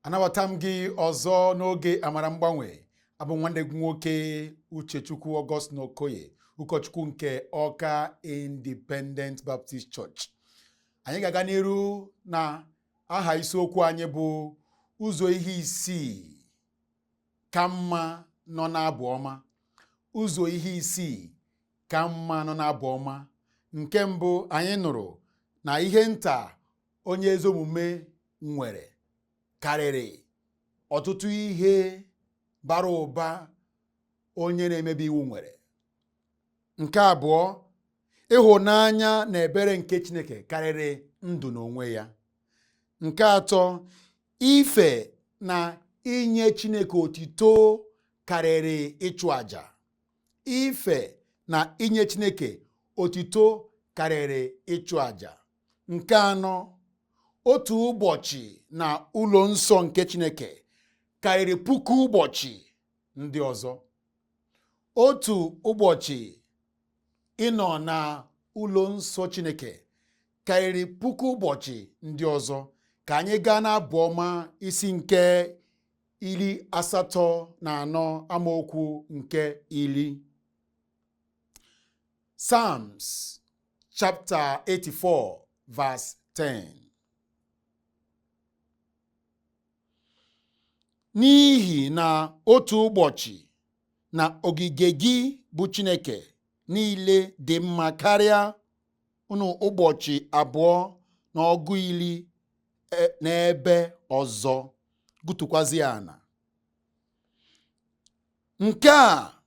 Anabata m gị ọzọ n'oge amara mgbanwe. Abụ nwanne gị nwoke Uchechukwu Augustine Okoye, ụkọchukwu nke Awka Independent Baptist Church. Anyị ga-aga n'iru na aha isiokwu anyị bụ ụzọ ihe isii ka mma nọ n'abụ ọma. Ụzọ ihe isii ka mma nọ n'abụ ọma. Nke mbụ, anyị nụrụ na ihe nta onye ezi omume nwere karịrị ọtụtụ ihe bara ụba onye na-emebi iwu nwere. Nke abụọ, ịhụnanya na ebere nke Chineke karịrị ndụ n'onwe ya. Nke atọ, ife na inye Chineke otito karịrị ịchụ àjà. Ife na inye Chineke otito karịrị ịchụ àjà. Nke anọ, otu ụbọchị na ụlọ nsọ nke Chineke karịrị puku ụbọchị ndị ọzọ. Otu ụbọchị ịnọ na ụlọ nsọ Chineke karịrị puku ụbọchị ndị ọzọ. Ka anyị gaa n'abụ ọma isi nke 84 amaokwu nke 10. Psalms chapter 84 verse 10. N'ihi na otu ụbọchị na ogige gị bụ Chineke niile dị mma karịa ụbọchị abụọ na ọgụ iri n'ebe ọzọ. Gụtụkwazi ana. Nke a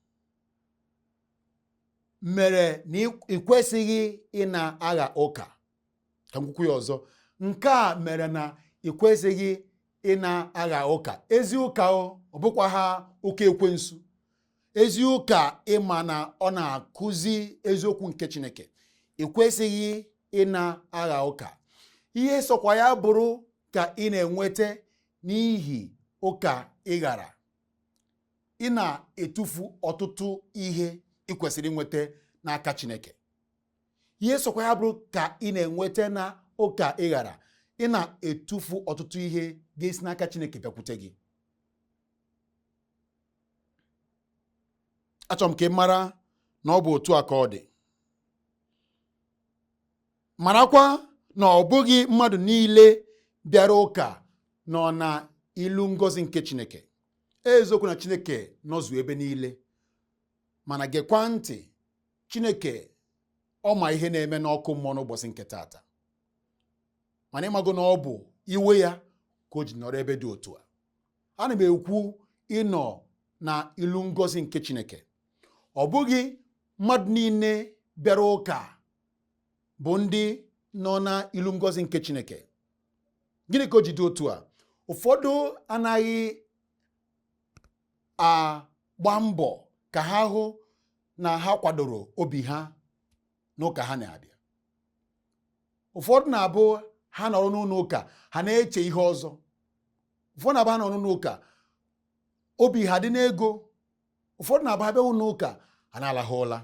mere na ị kwesịghị ị na-agha ụka. Ka m kwukwu ya ọzọ. Nke a mere na ị kwesịghị ị na-agha ụka. Ezi ụka ọ bụkwa ha ụka ekwensu. Ezi ụka ịma na ọ na-akụzi eziokwu nke Chineke. Ị kwesịghị ị na-agha ụka. Ihe sọkwa ya bụrụ ka ị na-enweta n'ihi ụka ị ghara. Ị na-etufu ọtụtụ ihe ị kwesịrị inweta n'aka Chineke. Ihe sọkwa ya bụrụ ka ị na-enweta na ụka ị ghara. Ị na-etufu ọtụtụ ihe ga-esi n'aka Chineke bịakwute gị. Achọrọ m ka ị mara na ọ bụ otu a ka ọ dị. Marakwa na ọ bụghị mmadụ niile bịara ụka nọ na ilu ngọzi nke Chineke. Eziokwu na Chineke nọzụ ebe niile. Mana gekwa ntị, Chineke ọ ma ihe na-eme n'ọkụ mmụọ n'ụbọchị nke taata. Mana ịmago na ọ bụ iwe ya ka o ji nọrọ ebe dị otu a. Ana m ekwu ịnọ na ilu ngọzi nke Chineke. Ọ bụghị mmadụ niile bịara ụka bụ ndị nọ na ilu ngọzi nke Chineke. Gịnị ka o ji dị otu a? Ụfọdụ anaghị agba mbọ ka ha hụ na ha kwadoro obi ha n'ụka ha na-abịa. Ụfọdụ na-abụ ha nọrọ n'ụlọ ụka ha na-eche ihe ọzọ. Ụfọdụ na-abụ ha nọrọ n'ụlọ ụka obi ha dị n'ego. Ụfọdụ na-abụ ha bịa n'ụlọ ụka ha na-alahụ ụla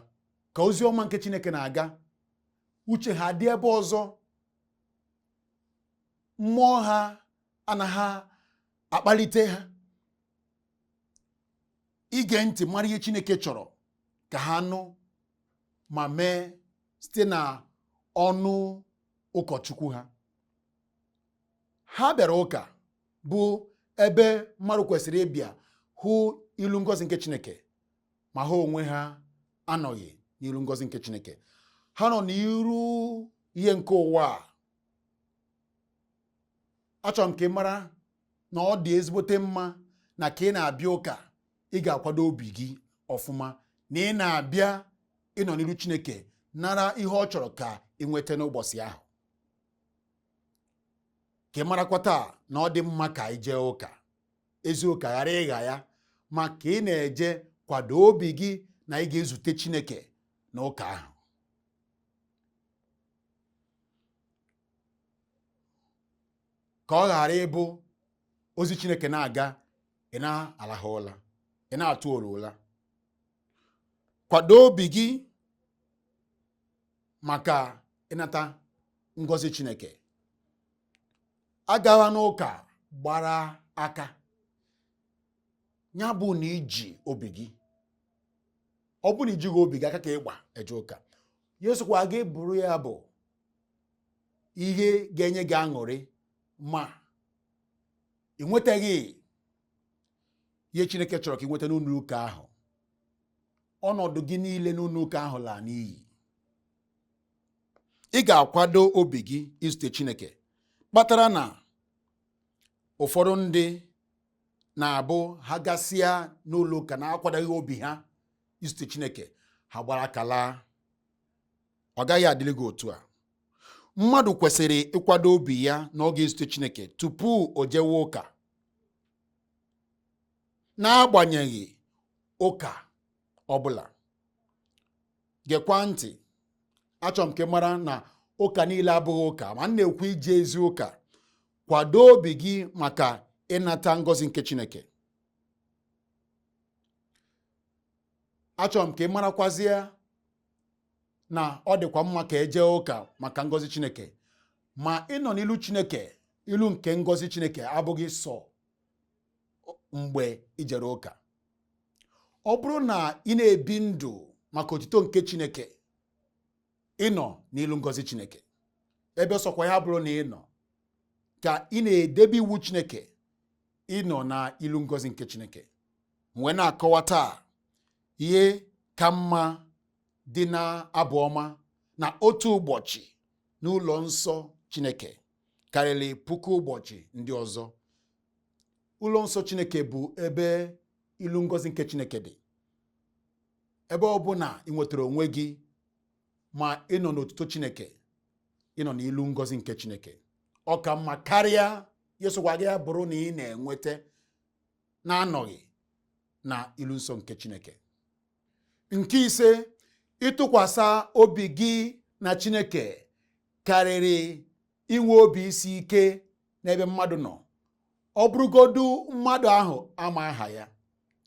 ka ozi ọma nke Chineke na-aga. Uche ha dị ebe ọzọ. Mmụọ ha anaghị akpalite ha ige ntị mara ihe Chineke chọrọ ka ha nụ ma mee site na ọnụ ụkọchukwu ha. Ha bịara ụka bụ ebe mmadụ kwesịrị ịbịa hụ ilu ngọzi nke Chineke, ma ha onwe ha anọghị n'ilu ngọzi nke Chineke. Ha nọ n'iru ihe nke ụwa a. Achọrọ m ka ị mara na ọ dị ezigbote mma na ka ị na-abịa ụka ị ga-akwado obi gị ọfụma na ị na-abịa ịnọ n'iru Chineke nara ihe ọ chọrọ ka ị nweta n'ụbọchị ahụ. Ka ị marakwa taa na ọ dị mma ka ị jee ụka. Ezi ụka ghara ịgha ya, ma ka ị na-eje kwado obi gị na ị ga-ezute Chineke n'ụka ahụ. Ka ọ ghara ịbụ ozi Chineke na-aga ị na-alahụ ụla, ị na-atụ ụra. Kwado obi gị maka ịnata ngọzi Chineke. Agawa n'ụka gbara aka. Ya bụ na iji obi gị, ọ bụ na ijighị obi gị aka ka ịgba eje ụka, ya sokwa gị bụrụ ya bụ ihe ga-enye gị aṅụrị ma ị nwetaghị ihe Chineke chọrọ ka ị nweta n'ụlọ ụka ahụ. Ọnọdụ gị niile n'ụlọ ụka ahụ laa n'iyi. Ị ga-akwado obi gị izute Chineke, kpatara na ụfọdụ ndị na-abụ ha gasịa n'ụlọ ụka na-akwadoghị obi ha izute Chineke, ha gbara aka laa. Ọ gaghị adịrị gị otu a. Mmadụ kwesịrị ịkwado obi ya n'oge izute Chineke tupu o jewe ụka. N'agbanyeghị ụka ọbụla, gekwa ntị, achọrọ m ka ị mara na ụka niile abụghị ụka, ma m na-ekwu ije ezi ụka. Kwado obi gị maka ịnata ngọzi nke Chineke. Achọrọ m ka ị marakwazie na ọ dịkwa mma ka eje ụka maka ngọzi Chineke, ma ịnọ n'ilu Chineke, ilu nke ngọzi Chineke abụghị sọ mgbe ijere ụka. Ọ bụrụ na ị na-ebi ndụ maka otito nke Chineke, ịnọ n'ilu ngọzi Chineke. Ebe sọkwa ya bụrụ na ịnọ ka ị na-edebe iwu Chineke, ịnọ na ilu ngọzi nke Chineke. Mgbe na-akọwa taa ihe ka mma dị na abụ ọma na otu ụbọchị n'ụlọ nsọ Chineke karịrị puku ụbọchị ndị ọzọ. Ụlọ nsọ Chineke bụ ebe ilu ngọzi nke Chineke dị. Ebe ọ bụ na ị nwetara onwe gị ma ịnọ n'otuto Chineke, ịnọ n'ilu ngọzi nke Chineke, ọ ka mma karịa yesokwa gị bụrụ na ị na-enweta na-anọghị na ilu nsọ nke Chineke. Nke ise, ịtụkwasị obi gị na Chineke karịrị inwe obi isi ike n'ebe mmadụ nọ. Ọ bụrụgodu mmadụ ahụ ama aha ya.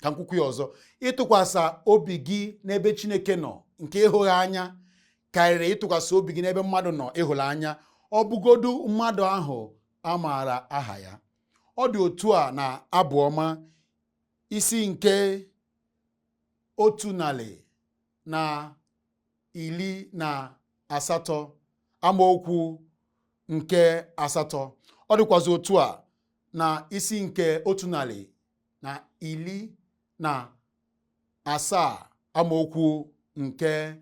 Ka m kwukwu ya ọzọ, ịtụkwasị obi gị n'ebe Chineke nọ nke ịhụghị anya karịrị ịtụkwasị obi gị n'ebe mmadụ nọ ịhụrụ anya, ọ bụgodu mmadụ ahụ amaara aha ya. Ọ dị otu a na abụ ọma isi nke 118 amaokwu nke 8. Ọ dịkwazị otu a na isi nke 117 amaokwu nke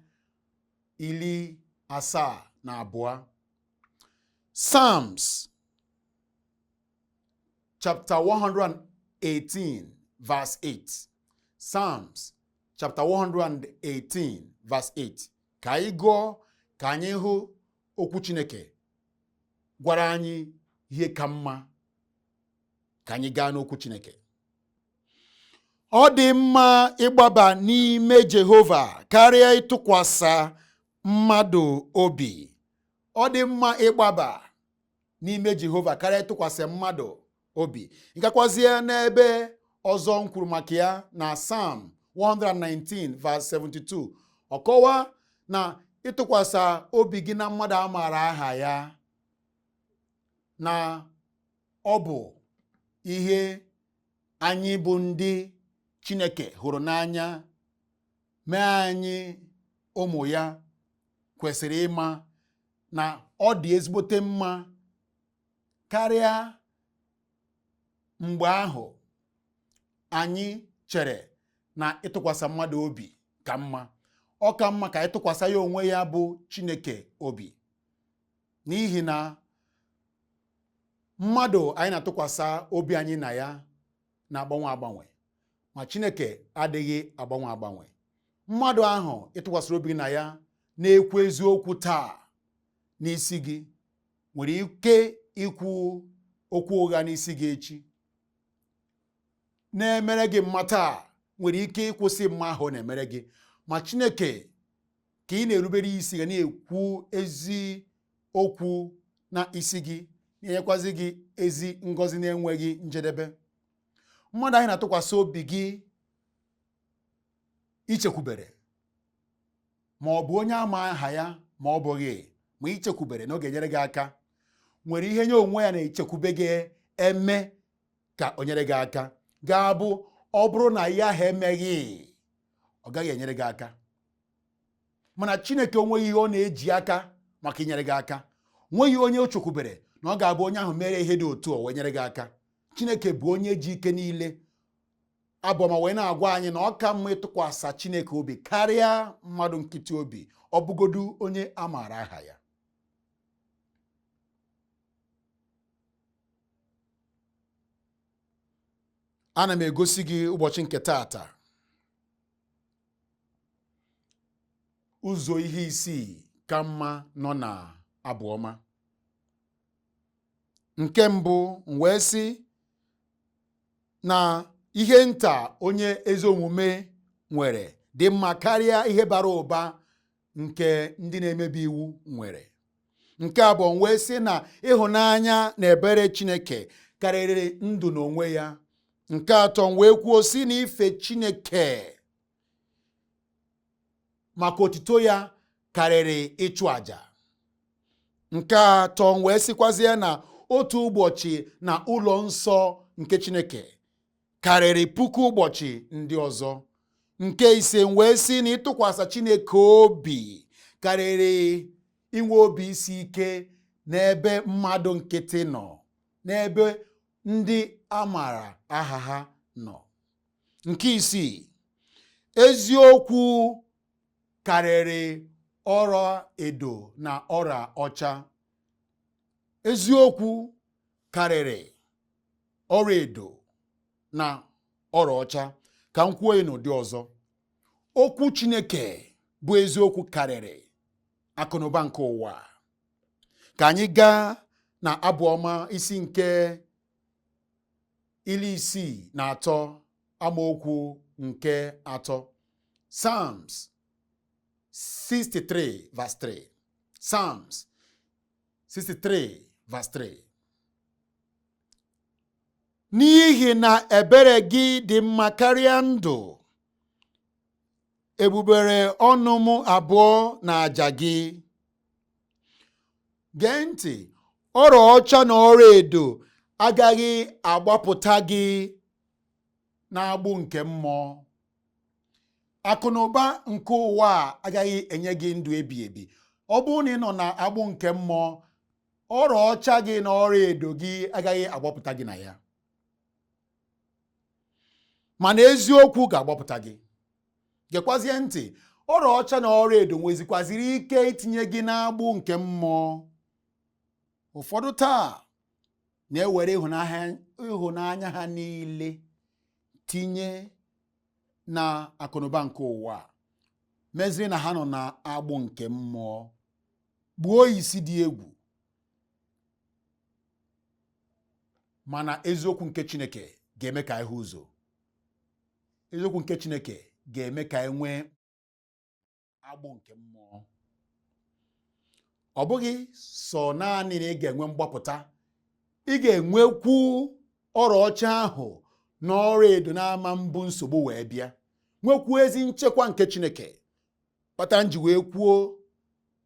72. Psalms chapter 118 verse 8. Psalms chapter 118 verse 8. Ka anyị gụọ, ka anyị hụ okwu Chineke gwara anyị ihe ka mma. Ka anyị gaa n'okwu Chineke. Ọ dị mma ịgbaba n'ime Jehova karịa ịtụkwasị mmadụ obi. Ọ dị mma ịgbaba n'ime Jehova karịa ịtụkwasị mmadụ obi. Ngakwazie n'ebe ọzọ m kwuru maka ya na Psalm 119 verse 72. Ọ kọwa na ịtụkwasị obi gị na mmadụ amaara aha ya na ọ bụ ihe anyị bụ ndị Chineke hụrụ n'anya, mee anyị ụmụ ya, kwesịrị ịma na ọ dị ezigbote mma karịa mgbe ahụ anyị chere na ịtụkwasị mmadụ obi ka mma. Ọ ka mma ka ịtụkwasị ya onwe ya bụ Chineke obi, n'ihi na mmadụ anyị na-atụkwasị obi anyị na ya na-agbanwe agbanwe, ma Chineke adịghị agbanwe agbanwe. Mmadụ ahụ ịtụkwasịrị obi na ya na-ekwu eziokwu taa n'isi gị nwere ike ikwu okwu ụgha n'isi gị echi. Na-emere gị mma taa nwere ike ịkwụsị mma ahụ na-emere gị, ma Chineke ka ị na-erubere isi ga na-ekwu ezi okwu na isi gị, na-enyekwazị gị ezi ngọzi na-enweghị njedebe. Mmadụ anyị na-atụkwasị obi gị ichekwubere, ma ọ bụ onye ama aha ya ma ọ bụghị, ma ichekwubere na ọ ga-enyere gị aka, nwere ihe nye onwe ya na-echekwube gị eme ka o nyere gị aka, ga-abụ ọ bụrụ na ya ha emeghị, ọ gaghị enyere gị aka. Mana Chineke onweghị ihe ọ na-eji aka maka inyere gị aka. Nweghị onye o chekwubere na ọ ga-abụ onye ahụ mere ihe dị otu o wee nyere gị aka. Chineke bụ onye ji ike niile. Abụọma wee na-agwa anyị na ọ ka mma ịtụkwasị Chineke obi karịa mmadụ nkịtị obi, ọ bụgodu onye a maara aha ya. Ana m egosi gị ụbọchị nke taata ụzọ ihe isii ka mma nọ na abụọma. Nke mbụ, m wee sị na ihe nta onye ezi omume nwere dị mma karịa ihe bara ụba nke ndị na-emebi iwu nwere. Nke abụọ, m wee sị na ịhụnanya na ebere Chineke karịrị ndụ n'onwe ya. Nke atọ, m wee kwuo sị na ife Chineke maka otito ya karịrị ịchụ àjà. Nke atọ, m wee sịkwazie na otu ụbọchị na ụlọ nsọ nke Chineke karịrị puku ụbọchị ndị ọzọ. Nke ise, m wee sị na ịtụkwasị Chineke obi karịrị inwe obi isi ike n'ebe mmadụ nkịtị nọ, n'ebe ndị a maara aha ha nọ. Nke isii, eziokwu karịrị ọla edo na ọla ọcha. Eziokwu karịrị ọla edo na ọla ọcha. Ka m kwuo ya n'ụdị ọzọ, okwu Chineke bụ eziokwu karịrị akụnụba nke ụwa. Ka anyị gaa na abụọma isi nke 63 amaokwu nke 3. Psalms 63 verse 3. Psalms 63 verse 3. N'ihi na ebere gị dị mma karịa ndụ, ebubere ọnụ m abụọ na àjà gị. Gee ntị, ọla ọcha na ọla edo agaghị agbapụta gị n'agbụ nke mmụọ. Akụnụba nke ụwa agaghị enye gị ndụ ebi ebi. Ọ bụrụ na ị nọ na agbụ nke mmụọ, ọla ọcha gị na ọla edo gị agaghị agbapụta gị na ya. Mana eziokwu ga-agbapụta gị. Gekwazie ntị, ọla ọcha na ọla edo nwezikwaziri ike itinye gị n'agbụ nke mmụọ. Ụfọdụ taa na-ewere ịhụnanya ha niile tinye na akụnụba nke ụwa, meziri na ha nọ na agbụ nke mmụọ. Gbuo isi dị egwu. Mana eziokwu nke Chineke ga-eme ka anyị hụ ụzọ. Eziokwu nke Chineke ga-eme ka anyị nwee agbụ nke mmụọ. Ọ bụghị sọ naanị na ị ga-enwe mgbapụta, ị ga-enwekwu ọla ọcha ahụ na ọla edo na-ama mbụ nsogbu wee bịa, nwekwuo ezi nchekwa nke Chineke. Kpata nji wee kwuo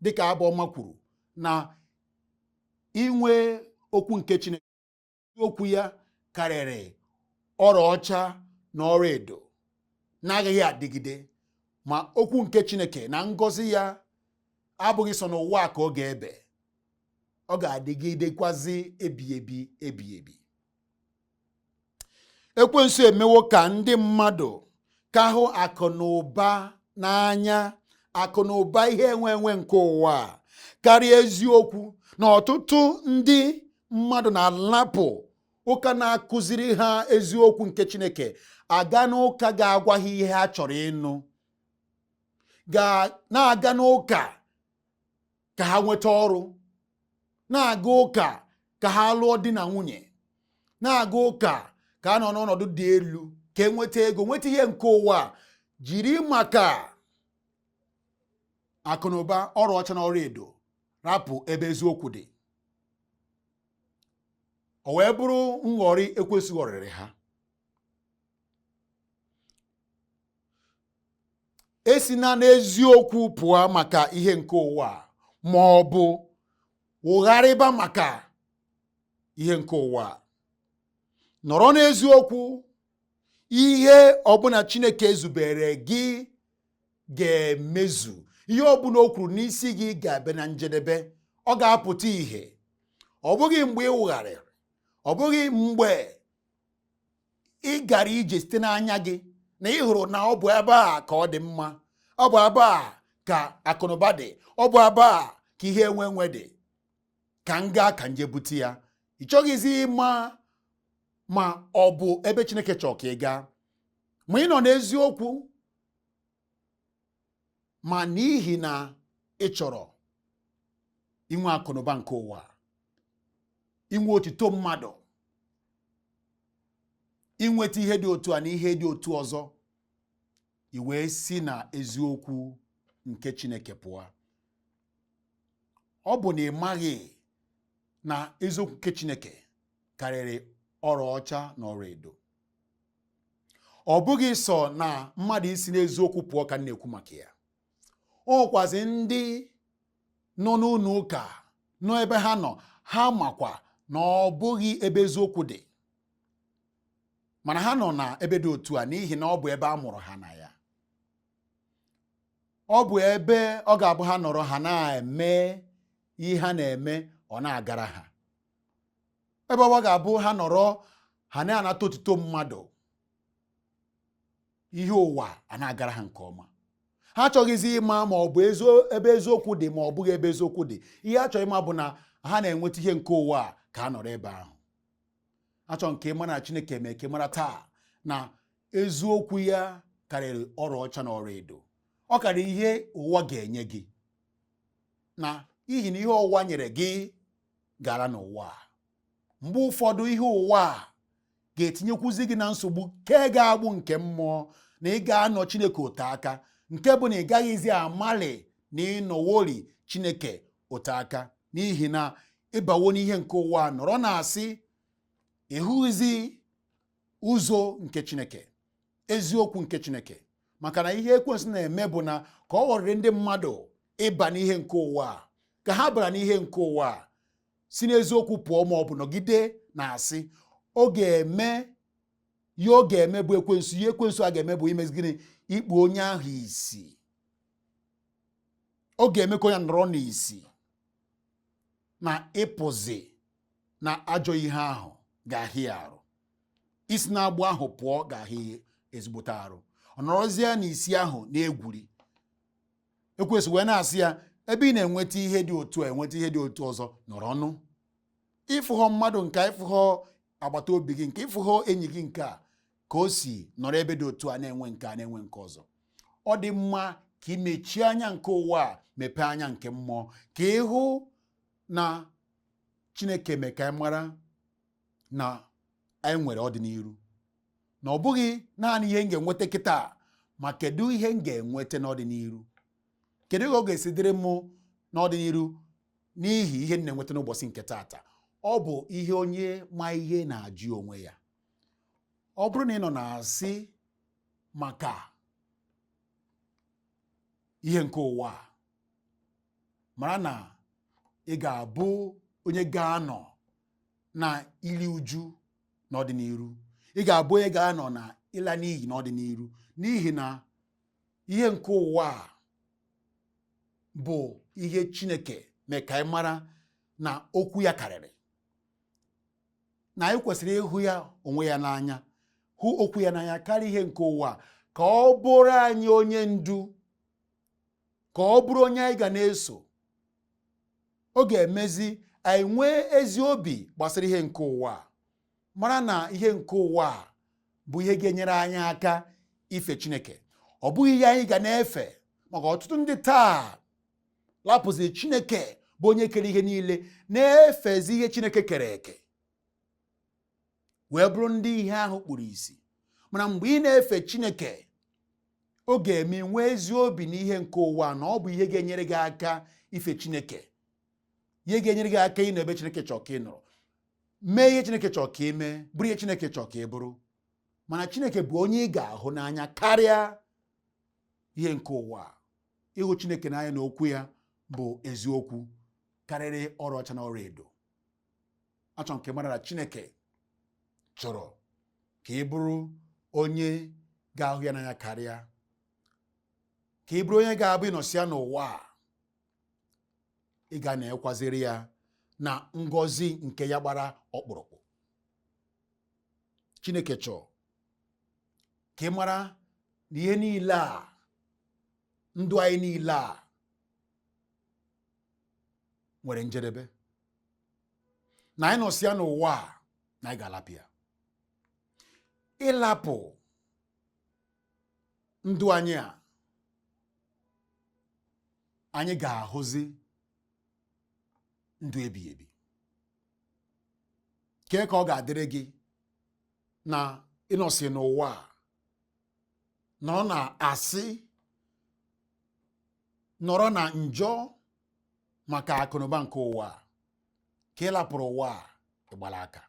dịka abụọma kwuru na inwe okwu nke Chineke, okwu ya karịrị ọla ọcha na ọla edo, na-agaghị adịgide. Ma okwu nke Chineke na ngọzi ya abụghị sọ n'ụwa ka ọ ga-ebe, ọ ga-adịgidekwazi ebighị ebi. Ekwensu emewo ka ndị mmadụ ka hụ akụ na ụba n'anya, akụ na ụba ihe enwe nke ụwa karịa eziokwu. Na ọtụtụ ndị mmadụ na-alapụ ụka na-akụziri ha eziokwu nke Chineke, aga n'ụka ga-agwa ha ihe ha chọrọ ịnụ, na-aga n'ụka ka ha nweta ọrụ, na-aga ụka ka ha lụọ di na nwunye, na-aga ụka ka a nọ n'ọnọdụ dị elu, ka enweta ego, nweta ihe nke ụwa. Jiri maka akụnụba, ọla ọcha na ọla edo rapụ ebe eziokwu dị. O wee bụrụ nghọrị ekwensu ghọrịrị ha. Esina n'eziokwu pụọ maka ihe nke ụwa, ma ọ bụ ụgharịba maka ihe nke ụwa. nọrọ n'eziokwu. Ihe ọbụla Chineke ezubere gị ga-emezu. Ihe ọbụla o kwuru n'isi gị ga-abịa na njedebe. Ọ ga-apụta ìhè. Ọ bụghị mgbe ị wụgharịrị, ọ bụghị mgbe ị gara ije site n'anya gị na ị hụrụ na ọ bụ ebe a ka ọ dị mma, ọ bụ ebe a ka akụnụba dị, ọ bụ ebe a ka ihe enwe dị, ka m gaa ka nje bute ya. Ị chọghịzi ịma ma ọ bụ ebe Chineke chọrọ ka ị gaa. Ma ị nọ n'eziokwu, ma n'ihi na ị chọrọ inwe akụnụba nke ụwa, inwe otito mmadụ, inweta ihe dị otu a na ihe dị otu ọzọ, i wee si na eziokwu nke Chineke pụọ. Ọ bụ na ị maghị na eziokwu nke Chineke karịrị ọlaọcha na ọlaedo. Ọ bụghị sọ na mmadụ isi n'eziokwu pụọ ka m na-ekwu maka ya. O kwazi ndị nọ n'ụlọ ụka nọ ebe ha nọ, ha makwa na ọ bụghị ebe eziokwu dị, mana ha nọ na ebe dị otu a n'ihi na ọ bụ ebe a mụrụ ha na ya. Ọ bụ ebe ọ ga-abụ ha nọrọ, ha na-eme ihe ha na-eme, ọ na-agara ha. Ebe ọ ga-abụ ha nọrọ, ha na-anata otito mmadụ, ihe ụwa a na-agara ha nke ọma. Ha achọghịzi ịma ma ọ bụ ebe eziokwu dị ma ọ bụghị ebe eziokwu dị. Ihe a chọrọ ịma bụ na ha na-enweta ihe nke ụwa ka ha nọrọ ebe ahụ. Achọ nke ịma na Chineke mee ka mara taa na eziokwu ya karịrị ọlaọcha na ọlaedo. Ọ karịrị ihe ụwa ga-enye gị, na n'ihi na ihe ụwa nyere gị gara n'ụwa. Mgbe ụfọdụ ihe ụwa ga-etinyekwuzi gị na nsogbu ke ga-agbụ nke mmụọ, na ị ga-anọ Chineke ote aka, nke bụ na ị gaghịzi amalị na ịnọwori Chineke ote aka, n'ihi na ịbawo n'ihe nke ụwa nọrọ na-asị ịhụzi ụzọ nke Chineke, eziokwu nke Chineke. Maka na ihe ekwensu na-eme bụ na ka ọ ghọrịrị ndị mmadụ ịba n'ihe nke ụwa, ka ha bara n'ihe nke ụwa si n'eziokwu pụọ ma ọ bụ nọgide na-asị. Ọ ga-eme ihe ọ ga-eme bụ ekwensu. Ihe ekwensu a ga-eme bụ imezi gịnị? Ikpu onye ahụ isi. Ọ ga-eme ka onye nọrọ n'isi, na ịpụzi na ajọ ihe ahụ ga-ahị ya arụ. Isi na-agbụ ahụ pụọ ga-ahị ezigbote arụ. Ọ nọrọzie n'isi ahụ na-egwuri. Ekwensu wee na-asị ya, ebe ị na-enweta ihe dị otu a, enweta ihe dị otu ọzọ, nọrọ ọnụ. Ịfụghọ mmadụ nke a, ịfụghọ agbata obi gị nke, ịfụghọ enyi gị nke a, ka o si nọrọ ebe dị otu a na-enwe nke a na-enwe nke ọzọ. Ọ dị mma ka ị mechie anya nke ụwa, mepee anya nke mmụọ, ka ịhụ na Chineke mee ka anyị mara na anyị nwere ọdịnihu, na ọ bụghị naanị ihe m ga-enweta kịta, ma kedu ihe m ga-enweta n'ọdịnihu. Kedu ihe ọ ga-esi dịrị m n'ọdịnihu n'ihi ihe m na-enweta n'ụbọchị nke taata. Ọ bụ ihe onye ma ihe na-ajụ onwe ya. Ọ bụrụ na ị nọ na-asị maka ihe nke ụwa, mara na ị ga-abụ onye ga-anọ na ili uju n'ọdịnihu. Ị ga-abụ onye ga-anọ na ịla n'iyi n'ọdịnihu, n'ihi na ihe nke ụwa bụ ihe Chineke mee ka anyị mara na okwu ya karịrị, na anyị kwesịrị ịhụ ya onwe ya n'anya, hụ okwu ya n'anya karịa ihe nke ụwa, ka ọ bụrụ anyị onye ndu, ka ọ bụrụ onye anyị ga na-eso. Ọ ga-emezi anyị nwee ezi obi gbasara ihe nke ụwa, mara na ihe nke ụwa bụ ihe ga-enyere anyị aka ife Chineke. Ọ bụghị ihe anyị ga na-efe, maka ọtụtụ ndị taa lapụziri Chineke bụ onye kere ihe niile, na-efezi ihe Chineke kere eke, wee bụrụ ndị ihe ahụ kpuru isi. Mana mgbe ị na-efe Chineke, ọ ga-eme nwee ezi obi n'ihe nke ụwa, na ọ bụ ihe ga-enyere gị aka ife Chineke, ihe ga-enyere gị aka ịnọ ebe Chineke chọrọ ka ị nọrọ, mee ihe Chineke chọrọ ka ị mee, bụrụ ihe Chineke chọrọ ka ị bụrụ. Mana Chineke bụ onye ị ga-ahụ n'anya karịa ihe nke ụwa. Ịhụ Chineke n'anya na okwu ya bụ eziokwu karịrị ọlaọcha na ọlaedo. Achọrọ nke mara na Chineke chọrọ ka ị bụrụ onye ga-ahụ ya n'anya karịa, ka ị bụrụ onye ga-abụ ịnọsịa n'ụwa a ị ga na-ekwaziri ya na ngọzi nke ya gbara ọkpụrụkpụ. Chineke chọọ ka ị mara na ihe niile a, ndụ anyị niile a nwere njedebe, na anyị nọsịa n'ụwa a na anyị ga-alapụ ya. Ịlapụ ndụ anyị a, anyị ga-ahụzi ndụ ebighị ebi. Kee ka ọ ga-adịrị gị na ịnọsị n'ụwa a nọrọ na asị, nọrọ na njọ maka akụnụba nke ụwa, ka ị lapụrụ ụwa a ịgbala aka.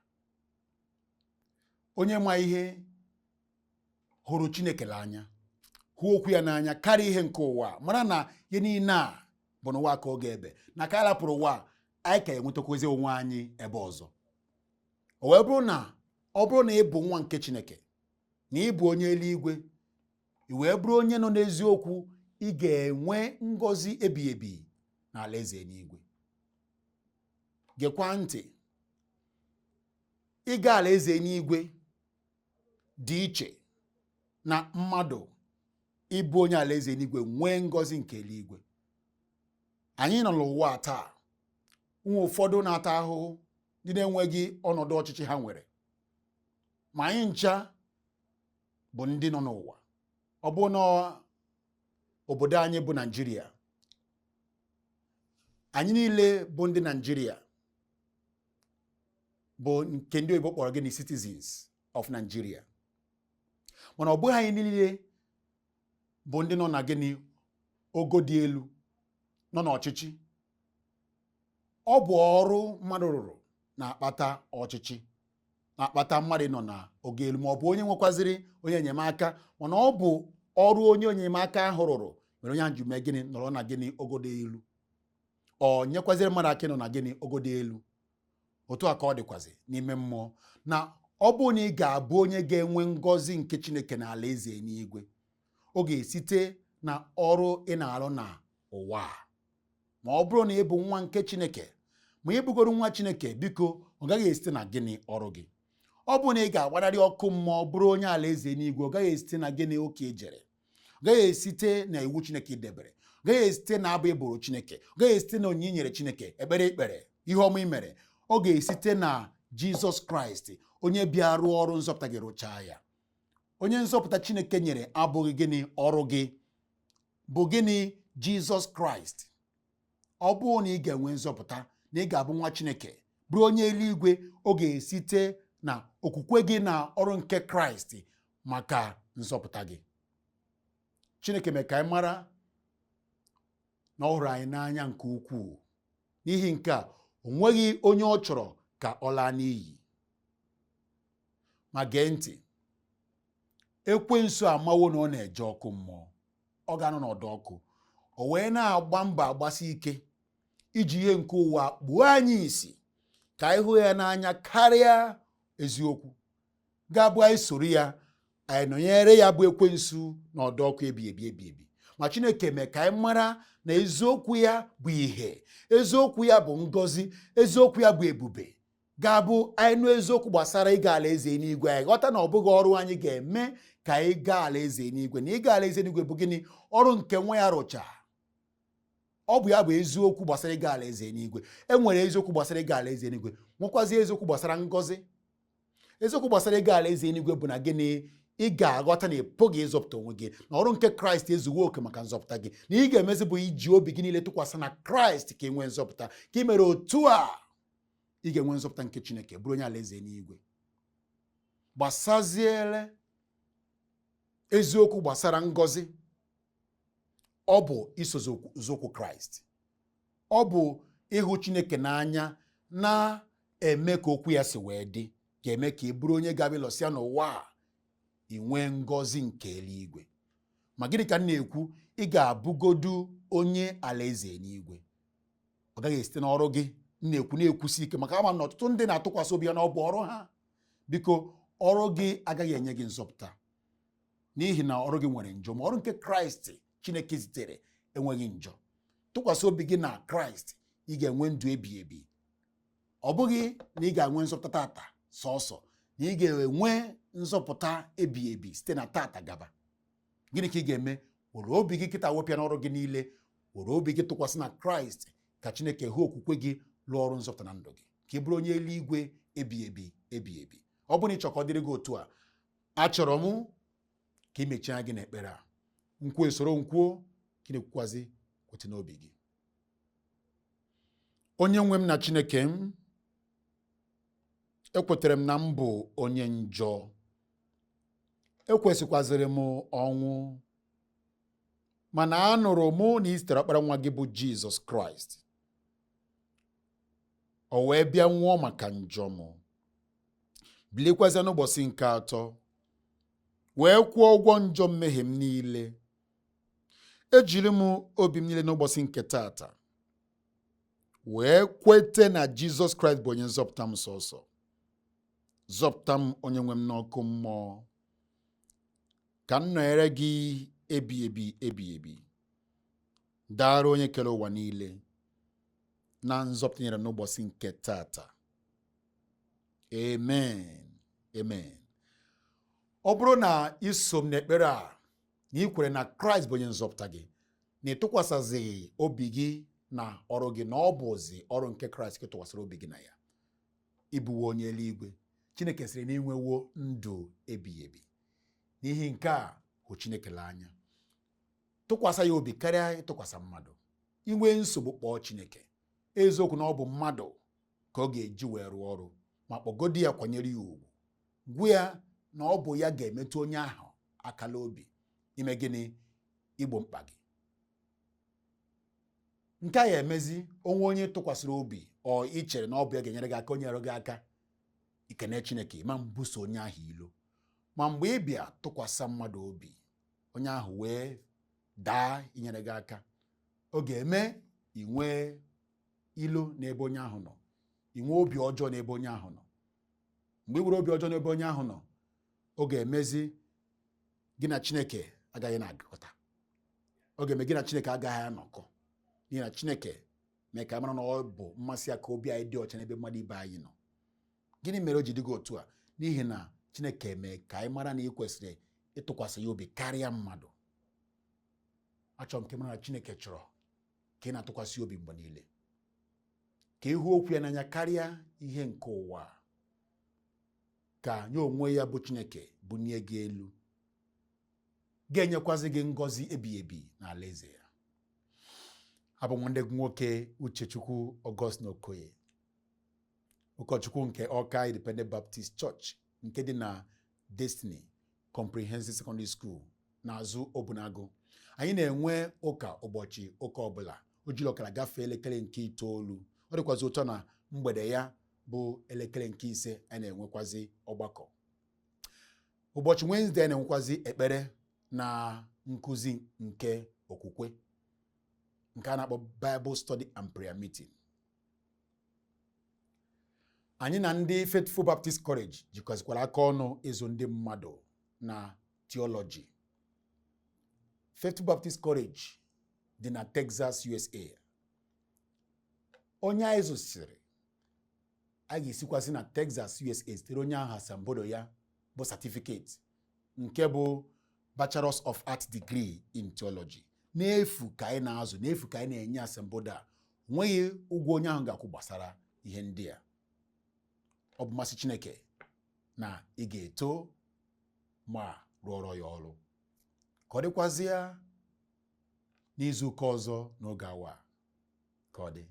Onye ma ihe hụrụ Chineke n'anya, hụ okwu ya n'anya karịa ihe nke ụwa, mara na ihe niile a bụ n'ụwa ka ọ ga-ebe, na ka anyị lapụrụ ụwa anyị ka enwetakwazi onwe anyị ebe ọzọ. O wee bụrụ na ị bụ nwa nke Chineke, na ị bụ onye eluigwe, ị wee bụrụ onye nọ n'eziokwu, ị ga-enwe ngọzi ebighị ebi n'ala eze eluigwe. Gekwa ntị, ịga ala eze eluigwe dị iche na mmadụ ịbụ onye ala eze eluigwe nwee ngọzi nke eluigwe. Anyị nọ n'ụwa taa, nwe ụfọdụ na-ata ahụhụ ndị na-enweghị ọnọdụ ọchịchị ha nwere, ma anyị ncha bụ ndị nọ n'ụwa. Ọ bụ n'obodo anyị bụ Naịjirịa, anyị niile bụ ndị Naịjirịa, bụ nke ndị oyibo kpọrọ gịnị, citizens of Nigeria. Mana ọ bụghị anyị niile bụ ndị nọ na gịnị, ogo dị elu, nọ n'ọchịchị. Ọ bụ ọrụ mmadụ rụrụ na-akpata ọchịchị, na-akpata mmadụ nọ na ogo elu, ma ọ bụ onye nwekwaziri onye enyemaka, mana ọ bụ ọrụ onye enyemaka ahụ rụrụ mere onye ahụ ji mee gịnị, nọrọ na gịnị, ogo dị elu. Ọ nyekwaziri mmadụ aka nọ na gịnị, ogo dị elu. Otu a ka ọ dịkwazi n'ime mmụọ, na ọ bụ na ị ga-abụ onye ga-enwe ngọzi nke Chineke na ala eze n'igwe, ọ ga-esite na ọrụ ị na-arụ na ụwa. Ma ọ bụrụ na ị bụ nwa nke Chineke, ma ị bụgoro nwa Chineke, biko ọ gaghị esite na gịnị, ọrụ gị. Ọ bụ na ị ga-agbararị ọkụ mmụọ bụrụ onye ala eze n'igwe, ọ gaghị esite na gịnị, oke ejere, ọ gaghị esite na iwu Chineke debere, ọ gaghị esite na abụ ịbụrụ Chineke, ọ gaghị esite na onyinye nyere Chineke, ekpere ikpere, ihe ọma i mere. Ọ ga-esite na Jizọs Kraịst, onye bịa rụọ ọrụ nzọpụta gị, rụchaa ya. Onye nzọpụta Chineke nyere abụghị gịnị, ọrụ gị, bụ gịnị, Jizọs Kraịst. Ọ bụrụ na ị ga-enwe nzọpụta, na ị ga-abụ nwa Chineke, bụrụ onye eluigwe, ọ ga-esite na okwukwe gị na ọrụ nke Kraịst maka nzọpụta gị. Chineke mee ka anyị mara na ọ hụrụ anyị n'anya nke ukwuu. N'ihi nke a, o nweghị onye ọ chọrọ ka ọ laa n'iyi. Ma gee ntị, ekwensu amawo na ọ na-eje ọkụ mmụọ, ọ ga-anọ n'ọdụ ọkụ, o wee na-agba mbọ agbasi ike iji ihe nke ụwa kpuo anyị isi, ka anyị hụ ya n'anya karịa eziokwu, ga-abụ anyị soro ya, anyị nọnyere ya bụ ekwensu n'ọdụ ọkụ ebighị ebi. Ma Chineke mee ka anyị mara na eziokwu ya bụ ihe, eziokwu ya bụ ngọzi, eziokwu ya bụ ebube, ga-abụ anyị nụ eziokwu gbasara ịga ala eze n'igwe. Anyị ghọta na ọ bụghị ọrụ anyị ga-eme ka anyị gaa ala eze n'igwe, na ịga ala eze n'igwe bụ gịnị, ọrụ nke nwa ya rụcha. Ọ bụ ya bụ eziokwu gbasara ịga ala eze n'igwe. E nwere eziokwu gbasara ịga ala eze n'igwe, nwekwazi eziokwu gbasara ngọzi. Eziokwu gbasara ịga ala eze n'igwe bụ na gịnị, ị ga-aghọta na ị pụghị ịzọpụta onwe gị, na ọrụ nke Kraịst ezuwo oke maka nzọpụta gị, na ị ga-emezi bụ iji obi gị niile tụkwasị na Kraịst ka ị nwee nzọpụta. Ka ị mere otu a, ị ga-enwe nzọpụta nke Chineke, bụrụ onye ala eze n'igwe. Gbasaziele eziokwu gbasara ngọzi. Ọ bụ iso nzọụkwụ Kraịst, ọ bụ ịhụ Chineke n'anya, na-eme ka okwu ya si wee dị, ga-eme ka ị bụrụ onye ga-abịa lọsịa n'ụwa a, ị nwee ngọzi nke eluigwe. Ma gịnị ka m na-ekwu, ị ga-abụgodu onye alaeze n'igwe. Ọ gaghị esite n'ọrụ gị, na-ekwusi ike, maka ama na ọtụtụ ndị na-atụkwasị obi ya na ọ bụ ọrụ ha. Biko, ọrụ gị agaghị enye gị nzọpụta n'ihi na ọrụ gị nwere njọ, ma ọrụ nke Kraịst Chineke zitere enweghị njọ. Tụkwasị obi gị na Kraịst, ị ga-enwe ndụ ebighị ebi. Ọ bụghị na ị ga-enwe nzọpụta tata sọsọ, na ị ga-enwe nzọpụta ebighị ebi site na tata gaba. Gịnị ka ị ga-eme? Were obi gị kịta wepịa n'ọrụ gị niile, were obi gị tụkwasị na Kraịst ka Chineke hụ okwukwe gị lụọ ọrụ nzọpụta na ndụ gị, ka ị bụrụ onye eluigwe ebighị ebi ebighị ebi. Ọ bụrụ na ị chọrọ ka ọ dịrị gị otu a, achọrọ m ka ị mechie anya gị n'ekpere a. Nkwuo esoro nkwuo, ka ị na-ekwukwazi kwete n'obi gị. Onye nwe m na Chineke m, ekwetere m na m bụ onye njọ, ekwesịkwazịrị m ọnwụ, mana anụrụ m na ị zitere ọkpara nwa gị bụ Jizọs Kraịst, o wee bịa nwụọ maka njọ m, bilikwazịa n'ụbọchị nke atọ wee kwụọ ụgwọ njọ mmehie m niile. Ejiri m obi m niile n'ụbọchị nke tata wee kwete na Jizọs Kraịst bụ onye nzọpụta m sọsọ. Zọpụta m, onye nwe m, n'ọkụ mmụọ, ka m nọnyere gị ebighị ebi ebighị ebi. Dara onye kere ụwa niile na nzọpụta nyere n'ụbọchị nke tata. Amen. Amen. Ọ bụrụ na iso m n'ekpere a, na ị kwere na Kraịst bụ onye nzọpụta gị, na ịtụkwasịghị obi gị na ọrụ gị, na ọ bụzi ọrụ nke Kraịst ka tụkwasịrị obi gị na ya, ịbụwo onye eluigwe. Chineke sịrị na inwewo ndụ ebighị ebi. N'ihi nke a hụ Chineke anya, tụkwasị ya obi karịa ịtụkwasị mmadụ. Inwe nsogbu, kpọọ Chineke. Eziokwu na ọ bụ mmadụ ka ọ ga-eji wee rụọ ọrụ, ma kpọgodi ya, kwanyere ya ugwu, gwa ya na ọ bụ ya ga-emetụ onye ahụ akala obi ime gịnị? Igbo mkpa gị. Nke a ya emezi onwe onye tụkwasịrị obi, ọ ichere na ọ bụ ya ga-enyere gị aka, onye nyere gị aka, ikene Chineke ma mbuso onye ahụ ilo. Ma mgbe ị bịa tụkwasị mmadụ obi, onye ahụ wee daa inyere gị aka, ọ ga-eme inwe ilo n'ebe onye ahụ nọ, inwe obi ọjọọ n'ebe onye ahụ nọ. Mgbe ị nwere obi ọjọọ n'ebe onye ahụ nọ, ọ ga-emezi gị na Chineke agaghị na-agakọta. Ọ ga-eme gị na Chineke agaghị anọkọ, n'ihi na Chineke mee ka mara na ọ bụ mmasị ya ka obi anyị dị ọcha n'ebe mmadụ ibe anyị nọ. Gịnị mere o ji dị gị otu a? N'ihi na Chineke mee ka anyị mara na ị kwesịrị ịtụkwasị ya obi karịa mmadụ. Achọrọ m ka ị mara na Chineke chọrọ ka ị na-atụkwasị obi mgbe niile, ka ịhụ okwu ya n'anya karịa ihe nke ụwa, ka nye onwe ya bụ Chineke bunie gị elu, ga-enyekwazị gị ngọzi ebighị ebi n'ala eze ya. Abụ m nwanne gị nwoke Uchechukwu Augustine Okoye, ụkọchukwu nke Awka Independent Baptist Church nke dị na Destiny Comprehensive Secondary School n'azụ Obunagu. Anyị na-enwe ụka ụbọchị ụka ọbụla o jiri ọkara gafee elekere nke 9. Ọ dịkwazi ụtọ na mgbede ya bụ elekere nke 5 anyị na-enwekwazi ọgbakọ. Ụbọchị Wednesday anyị na-enwekwazi ekpere na nkụzi nke okwukwe nke a na-akpọ Bible Study and Prayer Meeting. Anyị na ndị Faithful Baptist College jikọzikwara aka ọnụ ịzụ ndị mmadụ na theology. Faithful Baptist College dị na Texas, USA. Onye anyị zụsiri, a ga-esikwasị na Texas, USA zitere onye ahụ asambodo ya bụ certificate nke bụ Bachelor of Arts degree in Theology. N'efu ka anyị na-azụ, n'efu ka anyị na-enye asambodo a. Nweghị ụgwọ onye ahụ ga-akwụ gbasara ihe ndị a. Ọ bụ mmasị Chineke na ị ga-eto ma rụọrọ ya ọrụ. Ka ọ dịkwazịa n'izu ụka ọzọ n'oge awa. Ka ọ dị.